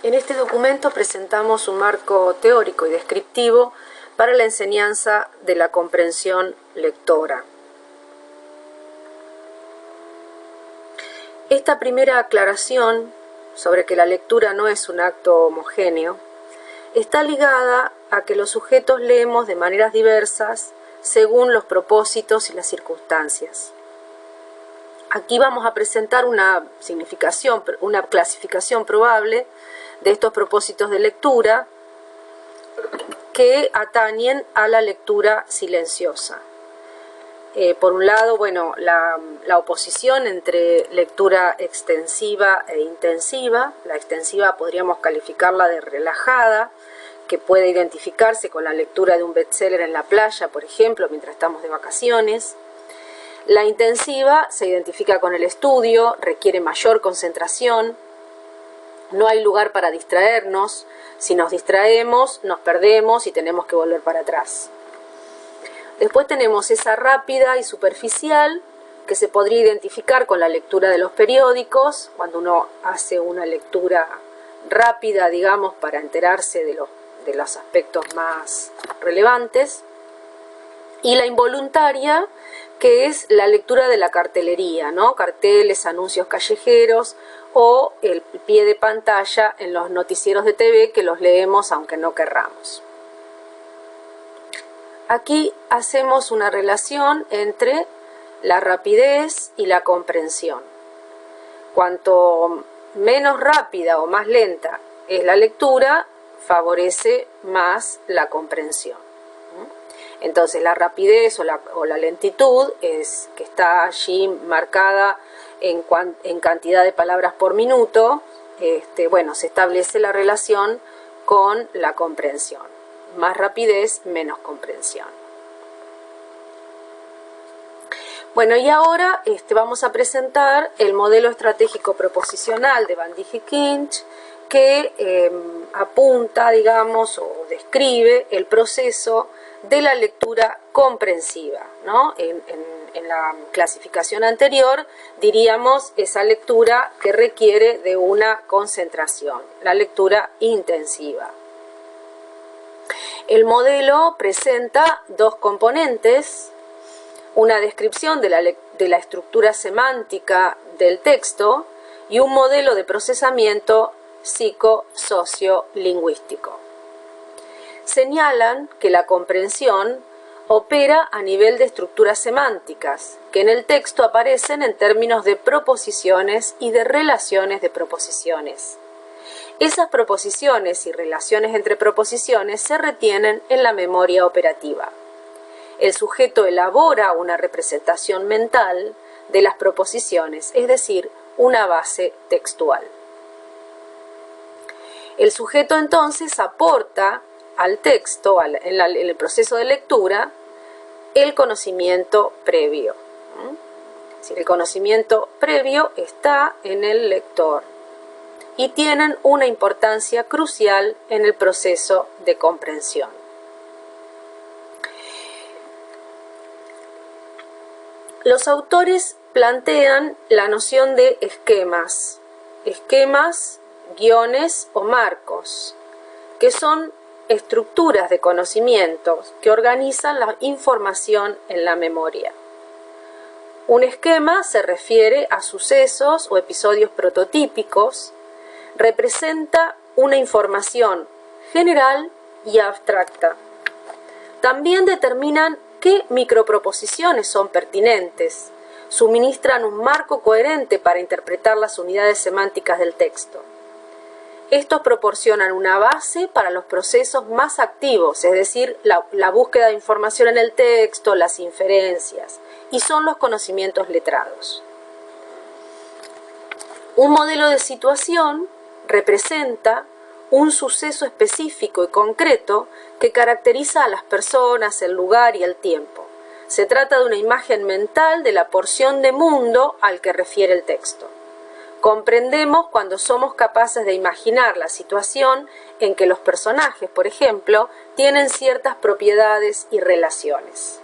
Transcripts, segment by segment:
En este documento presentamos un marco teórico y descriptivo para la enseñanza de la comprensión lectora. Esta primera aclaración sobre que la lectura no es un acto homogéneo está ligada a que los sujetos leemos de maneras diversas según los propósitos y las circunstancias. Aquí vamos a presentar una clasificación probable de estos propósitos de lectura que atañen a la lectura silenciosa. Por un lado, bueno, la oposición entre lectura extensiva e intensiva. La extensiva podríamos calificarla de relajada, que puede identificarse con la lectura de un bestseller en la playa, por ejemplo, mientras estamos de vacaciones. La intensiva se identifica con el estudio, requiere mayor concentración, no hay lugar para distraernos. Si nos distraemos, nos perdemos y tenemos que volver para atrás. Después tenemos esa rápida y superficial, que se podría identificar con la lectura de los periódicos, cuando uno hace una lectura rápida, digamos, para enterarse de los aspectos más relevantes. Y la involuntaria, que es la lectura de la cartelería, ¿no? Carteles, anuncios callejeros o el pie de pantalla en los noticieros de TV que los leemos aunque no querramos. Aquí hacemos una relación entre la rapidez y la comprensión. Cuanto menos rápida o más lenta es la lectura, favorece más la comprensión. Entonces la rapidez o la lentitud es que está allí marcada en cantidad de palabras por minuto. Bueno, se establece la relación con la comprensión. Más rapidez, menos comprensión. Bueno, y ahora vamos a presentar el modelo estratégico proposicional de Van Dijk y Kinch, que apunta, digamos, o describe el proceso de la lectura comprensiva, ¿no? En la clasificación anterior diríamos esa lectura que requiere de una concentración, la lectura intensiva. El modelo presenta dos componentes: una descripción de la estructura semántica del texto y un modelo de procesamiento psico-sociolingüístico. Señalan que la comprensión opera a nivel de estructuras semánticas, que en el texto aparecen en términos de proposiciones y de relaciones de proposiciones. Esas proposiciones y relaciones entre proposiciones se retienen en la memoria operativa. El sujeto elabora una representación mental de las proposiciones, es decir, una base textual. El sujeto entonces aporta al texto, en el proceso de lectura, el conocimiento previo. Es decir, el conocimiento previo está en el lector y tienen una importancia crucial en el proceso de comprensión. Los autores plantean la noción de esquemas, guiones o marcos, que son estructuras de conocimientos que organizan la información en la memoria. Un esquema se refiere a sucesos o episodios prototípicos, representa una información general y abstracta. También determinan qué microproposiciones son pertinentes, suministran un marco coherente para interpretar las unidades semánticas del texto. Estos proporcionan una base para los procesos más activos, es decir, la búsqueda de información en el texto, las inferencias, y son los conocimientos letrados. Un modelo de situación representa un suceso específico y concreto que caracteriza a las personas, el lugar y el tiempo. Se trata de una imagen mental de la porción de mundo al que refiere el texto. Comprendemos cuando somos capaces de imaginar la situación en que los personajes, por ejemplo, tienen ciertas propiedades y relaciones.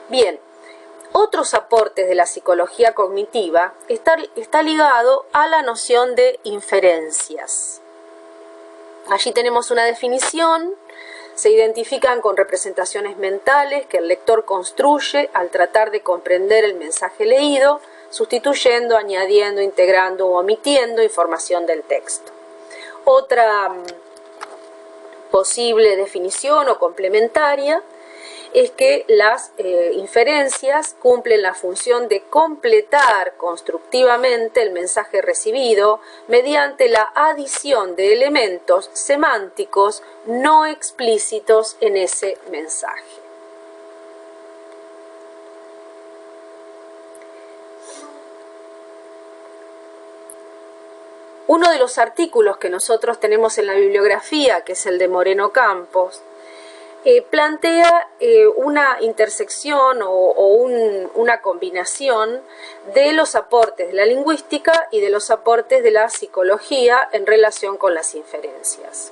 Bien, Otros aportes de la psicología cognitiva está ligado a la noción de inferencias. Allí tenemos una definición. Se identifican con representaciones mentales que el lector construye al tratar de comprender el mensaje leído, sustituyendo, añadiendo, integrando o omitiendo información del texto. Otra posible definición o complementaria es que las inferencias cumplen la función de completar constructivamente el mensaje recibido mediante la adición de elementos semánticos no explícitos en ese mensaje. Uno de los artículos que nosotros tenemos en la bibliografía, que es el de Moreno Campos, plantea una intersección una combinación de los aportes de la lingüística y de los aportes de la psicología en relación con las inferencias.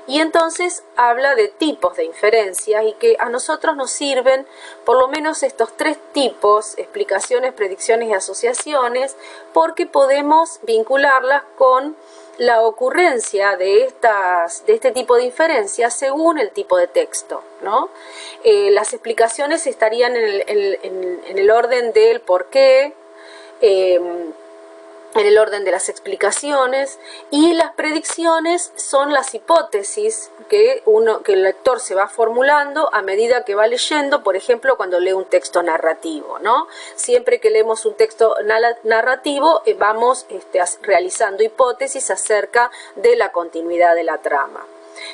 Y entonces habla de tipos de inferencias y que a nosotros nos sirven por lo menos estos tres tipos: explicaciones, predicciones y asociaciones, porque podemos vincularlas con la ocurrencia de este tipo de inferencias según el tipo de texto, ¿no? Las explicaciones estarían en el orden del por qué, en el orden de las explicaciones, y las predicciones son las hipótesis que el lector se va formulando a medida que va leyendo, por ejemplo, cuando lee un texto narrativo, ¿no? Siempre que leemos un texto narrativo vamos realizando hipótesis acerca de la continuidad de la trama.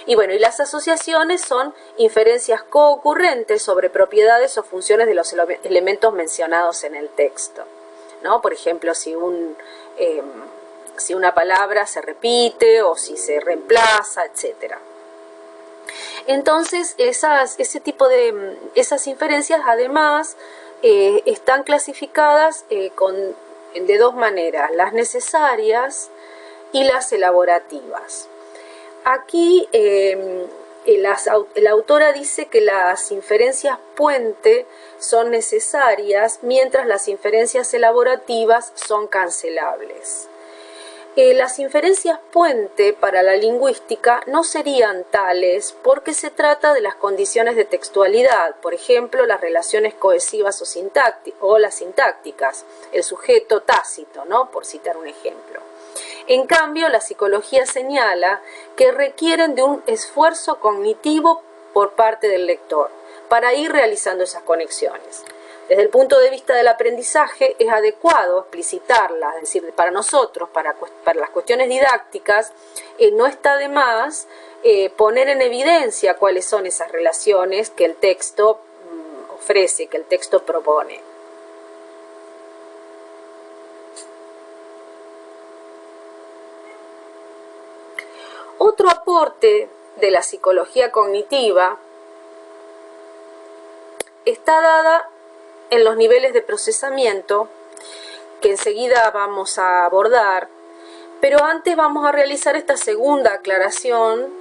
Y bueno, y las asociaciones son inferencias coocurrentes sobre propiedades o funciones de los elementos mencionados en el texto, ¿no? Por ejemplo, si una palabra se repite o si se reemplaza, etc. Entonces, esas inferencias además están clasificadas de dos maneras: las necesarias y las elaborativas. Aquí la autora dice que las inferencias puente son necesarias, mientras las inferencias elaborativas son cancelables. Las inferencias puente para la lingüística no serían tales porque se trata de las condiciones de textualidad, por ejemplo, las relaciones cohesivas o las sintácticas, el sujeto tácito, ¿no? Por citar un ejemplo. En cambio, la psicología señala que requieren de un esfuerzo cognitivo por parte del lector para ir realizando esas conexiones. Desde el punto de vista del aprendizaje es adecuado explicitarlas, es decir, para nosotros, para las cuestiones didácticas, no está de más poner en evidencia cuáles son esas relaciones que el texto ofrece, que el texto propone. Otro aporte de la psicología cognitiva está dada en los niveles de procesamiento, que enseguida vamos a abordar, pero antes vamos a realizar esta segunda aclaración,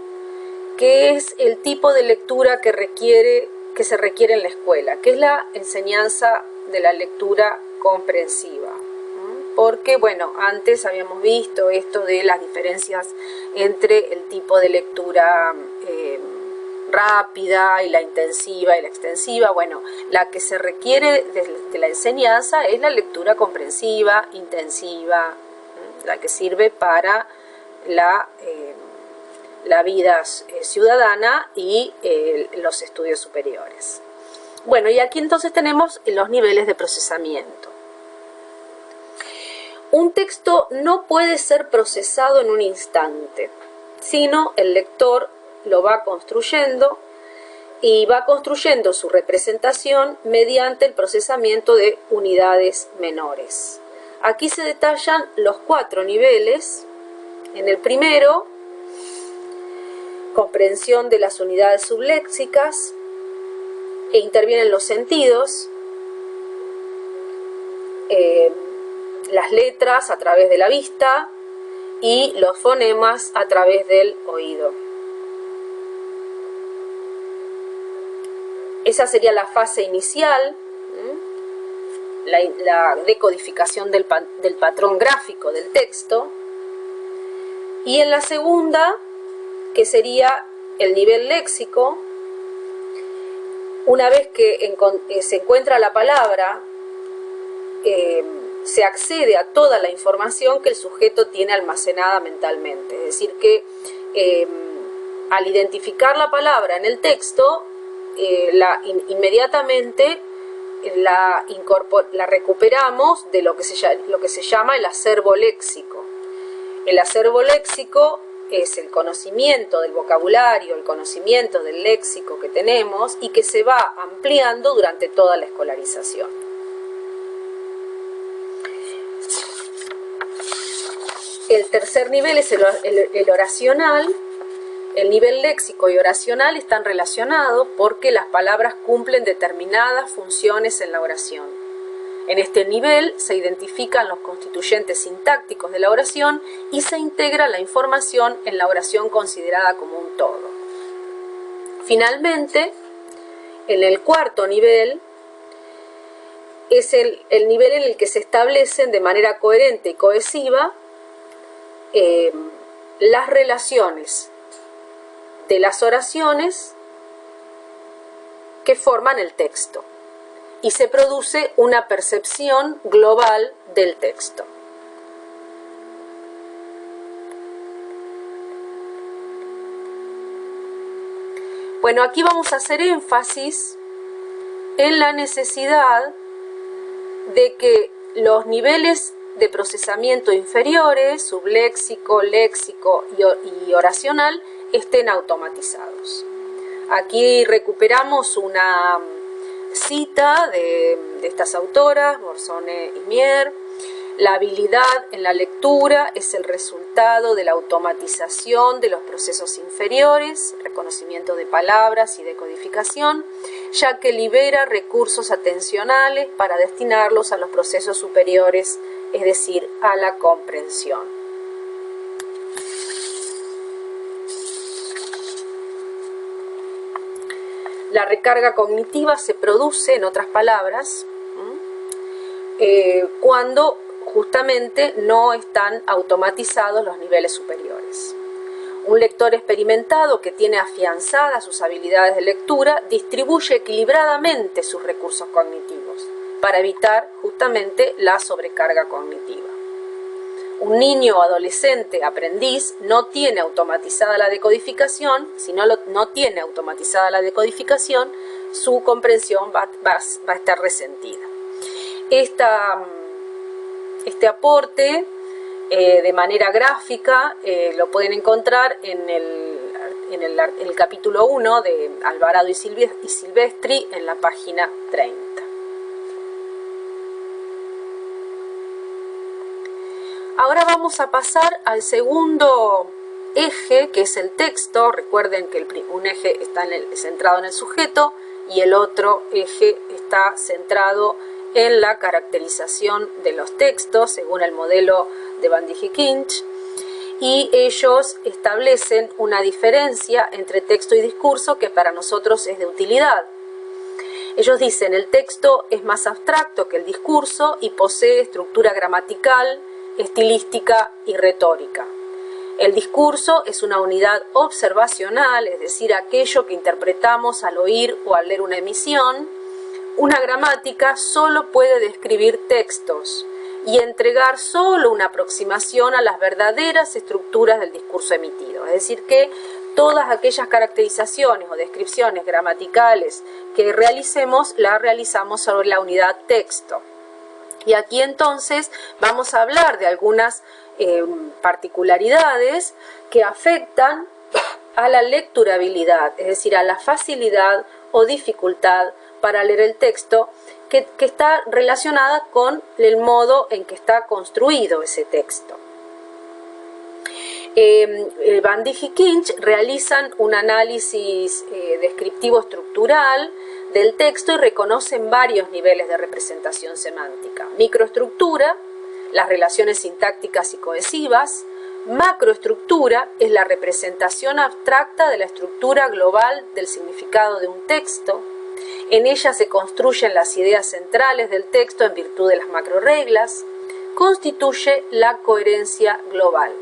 que es el tipo de lectura que se requiere en la escuela, que es la enseñanza de la lectura comprensiva. Porque, bueno, antes habíamos visto esto de las diferencias entre el tipo de lectura rápida y la intensiva y la extensiva. Bueno, la que se requiere de la enseñanza es la lectura comprensiva, intensiva, la que sirve para la vida ciudadana y los estudios superiores. Bueno, y aquí entonces tenemos los niveles de procesamiento. Un texto no puede ser procesado en un instante, sino el lector lo va construyendo y va construyendo su representación mediante el procesamiento de unidades menores. Aquí se detallan los 4 niveles. En el primero, comprensión de las unidades subléxicas, e intervienen los sentidos, las letras a través de la vista y los fonemas a través del oído. Esa sería la fase inicial. la decodificación del patrón gráfico del texto. Y en la segunda, que sería el nivel léxico, una vez que se encuentra la palabra, se accede a toda la información que el sujeto tiene almacenada mentalmente. Es decir, que al identificar la palabra en el texto, inmediatamente la recuperamos de lo que se llama el acervo léxico. El acervo léxico es el conocimiento del vocabulario, el conocimiento del léxico que tenemos y que se va ampliando durante toda la escolarización. El tercer nivel es el oracional. El nivel léxico y oracional están relacionados porque las palabras cumplen determinadas funciones en la oración. En este nivel se identifican los constituyentes sintácticos de la oración y se integra la información en la oración considerada como un todo. Finalmente, en el cuarto nivel, es el nivel en el que se establecen de manera coherente y cohesiva las relaciones de las oraciones que forman el texto y se produce una percepción global del texto. Bueno, aquí vamos a hacer énfasis en la necesidad de que los niveles de procesamiento inferiores, subléxico, léxico y oracional, estén automatizados. Aquí recuperamos una cita de estas autoras, Borsone y Mier. La habilidad en la lectura es el resultado de la automatización de los procesos inferiores, reconocimiento de palabras y decodificación, ya que libera recursos atencionales para destinarlos a los procesos superiores, es decir, a la comprensión. La recarga cognitiva se produce, en otras palabras, cuando justamente no están automatizados los niveles superiores. Un lector experimentado que tiene afianzadas sus habilidades de lectura distribuye equilibradamente sus recursos cognitivos para evitar justamente la sobrecarga cognitiva. Un niño o adolescente aprendiz no tiene automatizada la decodificación, si no tiene automatizada la decodificación, su comprensión va a estar resentida. Este aporte de manera gráfica lo pueden encontrar en el capítulo 1 de Alvarado y Silvestri en la página 30. Ahora vamos a pasar al segundo eje, que es el texto. Recuerden que un eje está centrado en el sujeto y el otro eje está centrado en la caracterización de los textos, según el modelo de Van Dijk-Kinch, y ellos establecen una diferencia entre texto y discurso que para nosotros es de utilidad. Ellos dicen: el texto es más abstracto que el discurso y posee estructura gramatical, estilística y retórica. El discurso es una unidad observacional, es decir, aquello que interpretamos al oír o al leer una emisión. Una gramática solo puede describir textos y entregar solo una aproximación a las verdaderas estructuras del discurso emitido. Es decir, que todas aquellas caracterizaciones o descripciones gramaticales que realicemos, las realizamos sobre la unidad texto. Y aquí entonces vamos a hablar de algunas particularidades que afectan a la lecturabilidad, es decir, a la facilidad o dificultad para leer el texto, que está relacionada con el modo en que está construido ese texto. Van Dijk-Kinch realizan un análisis descriptivo estructural del texto y reconocen varios niveles de representación semántica. Microestructura, las relaciones sintácticas y cohesivas. Macroestructura es la representación abstracta de la estructura global del significado de un texto. En ella se construyen las ideas centrales del texto en virtud de las macrorreglas. Constituye la coherencia global.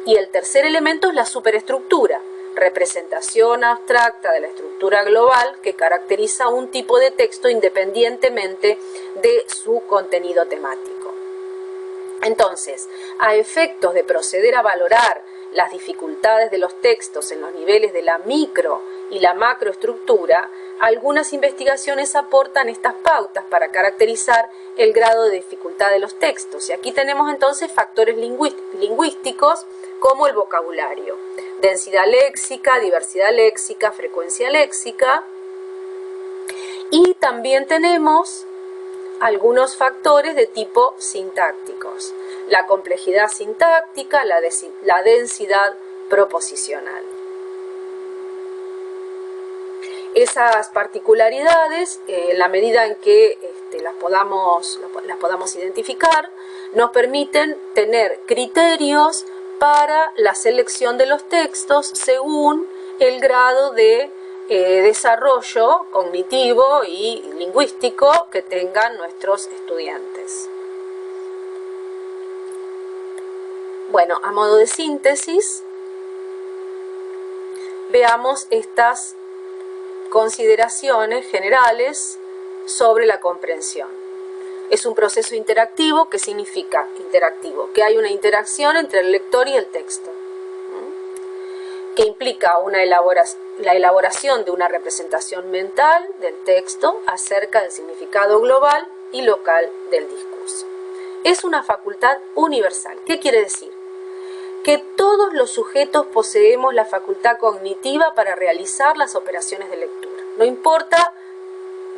Y el tercer elemento es la superestructura, representación abstracta de la estructura global que caracteriza un tipo de texto independientemente de su contenido temático. Entonces, a efectos de proceder a valorar las dificultades de los textos en los niveles de la micro y la macroestructura, algunas investigaciones aportan estas pautas para caracterizar el grado de dificultad de los textos. Y aquí tenemos entonces factores lingüísticos como el vocabulario, densidad léxica, diversidad léxica, frecuencia léxica. Y también tenemos algunos factores de tipo sintácticos, la complejidad sintáctica, la densidad proposicional. Esas particularidades, en la medida en que las podamos identificar, nos permiten tener criterios para la selección de los textos según el grado de desarrollo cognitivo y lingüístico que tengan nuestros estudiantes. Bueno, a modo de síntesis, veamos estas consideraciones generales sobre la comprensión. Es un proceso interactivo. ¿Qué significa interactivo? Que hay una interacción entre el lector y el texto, que implica la elaboración de una representación mental del texto acerca del significado global y local del discurso. Es una facultad universal. ¿Qué quiere decir? Que todos los sujetos poseemos la facultad cognitiva para realizar las operaciones de lectura. No importa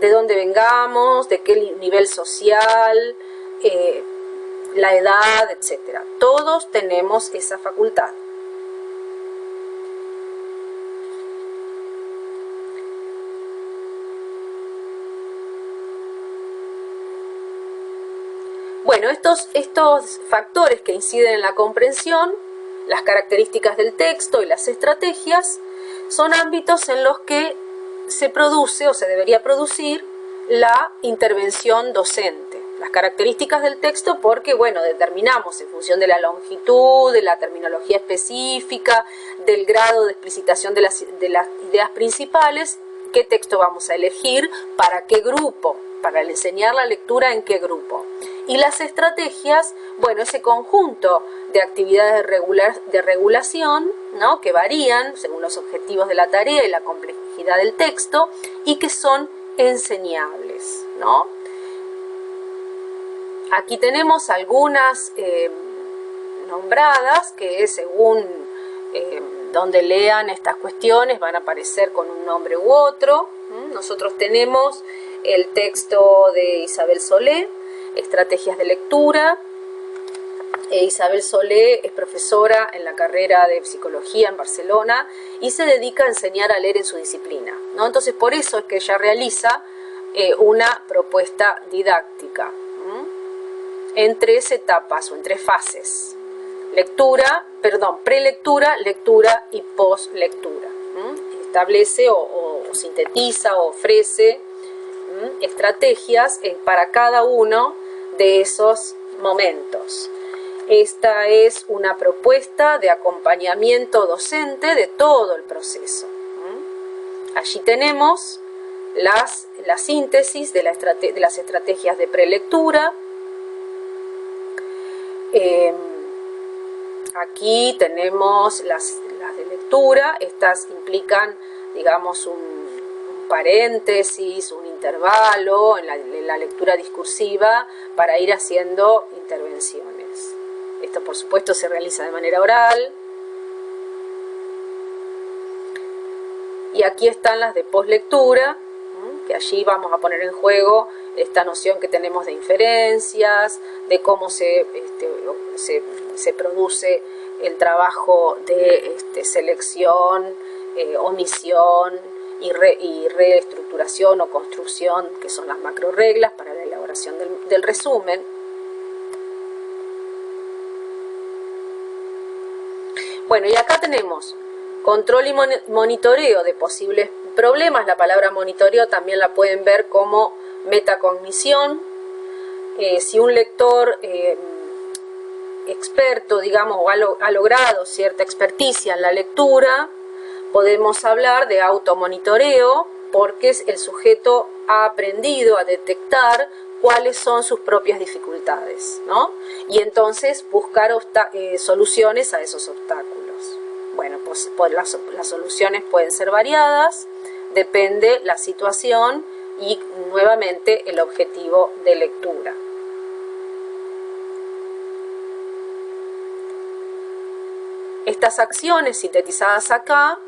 de dónde vengamos, de qué nivel social, la edad, etc. Todos tenemos esa facultad. Bueno, estos factores que inciden en la comprensión, las características del texto y las estrategias, son ámbitos en los que se produce o se debería producir la intervención docente. Las características del texto porque, bueno, determinamos en función de la longitud, de la terminología específica, del grado de explicitación de las ideas principales, qué texto vamos a elegir, para qué grupo, para enseñar la lectura en qué grupo. Y las estrategias, bueno, ese conjunto de actividades de regulación, ¿no?, que varían según los objetivos de la tarea y la complejidad del texto y que son enseñables, ¿no? Aquí tenemos algunas nombradas que según donde lean estas cuestiones van a aparecer con un nombre u otro. Nosotros tenemos el texto de Isabel Solé, Estrategias de lectura. Isabel Solé es profesora en la carrera de psicología en Barcelona y se dedica a enseñar a leer en su disciplina, ¿no? Entonces, por eso es que ella realiza una propuesta didáctica en 3 etapas o en 3 fases: prelectura, lectura y postlectura. Establece o sintetiza o ofrece estrategias para cada uno de esos momentos. Esta es una propuesta de acompañamiento docente de todo el proceso. Allí tenemos la síntesis de las estrategias de prelectura. Aquí tenemos las de lectura. Estas implican, digamos, un paréntesis, un intervalo en la lectura discursiva para ir haciendo intervenciones. Esto, por supuesto, se realiza de manera oral. Y aquí están las de postlectura, que allí vamos a poner en juego esta noción que tenemos de inferencias, de cómo se produce el trabajo de selección, omisión y reestructuración o construcción, que son las macrorreglas para la elaboración del resumen. Bueno, y acá tenemos control y monitoreo de posibles problemas. La palabra monitoreo también la pueden ver como metacognición. Si un lector experto, digamos, o ha logrado cierta experticia en la lectura, podemos hablar de automonitoreo, porque el sujeto ha aprendido a detectar cuáles son sus propias dificultades, ¿no? Y entonces buscar soluciones a esos obstáculos. Bueno, pues las soluciones pueden ser variadas, depende la situación y nuevamente el objetivo de lectura. Estas acciones sintetizadas acá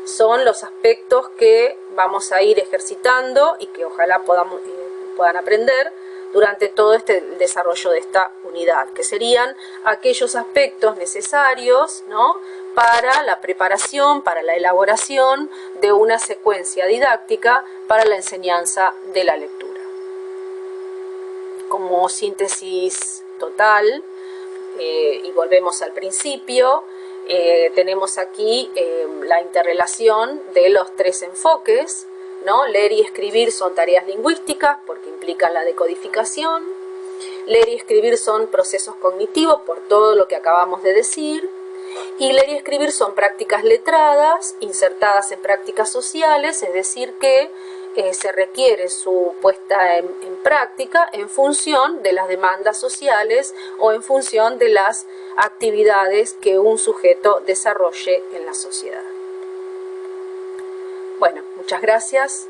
son los aspectos que vamos a ir ejercitando y que ojalá puedan aprender durante todo este desarrollo de esta unidad, que serían aquellos aspectos necesarios, ¿no?, para la preparación, para la elaboración de una secuencia didáctica para la enseñanza de la lectura. Como síntesis total, y volvemos al principio, tenemos aquí la interrelación de los tres enfoques, ¿no? Leer y escribir son tareas lingüísticas porque implican la decodificación. Leer y escribir son procesos cognitivos por todo lo que acabamos de decir. Y leer y escribir son prácticas letradas insertadas en prácticas sociales, es decir que se requiere su puesta en práctica en función de las demandas sociales o en función de las actividades que un sujeto desarrolle en la sociedad. Bueno, muchas gracias.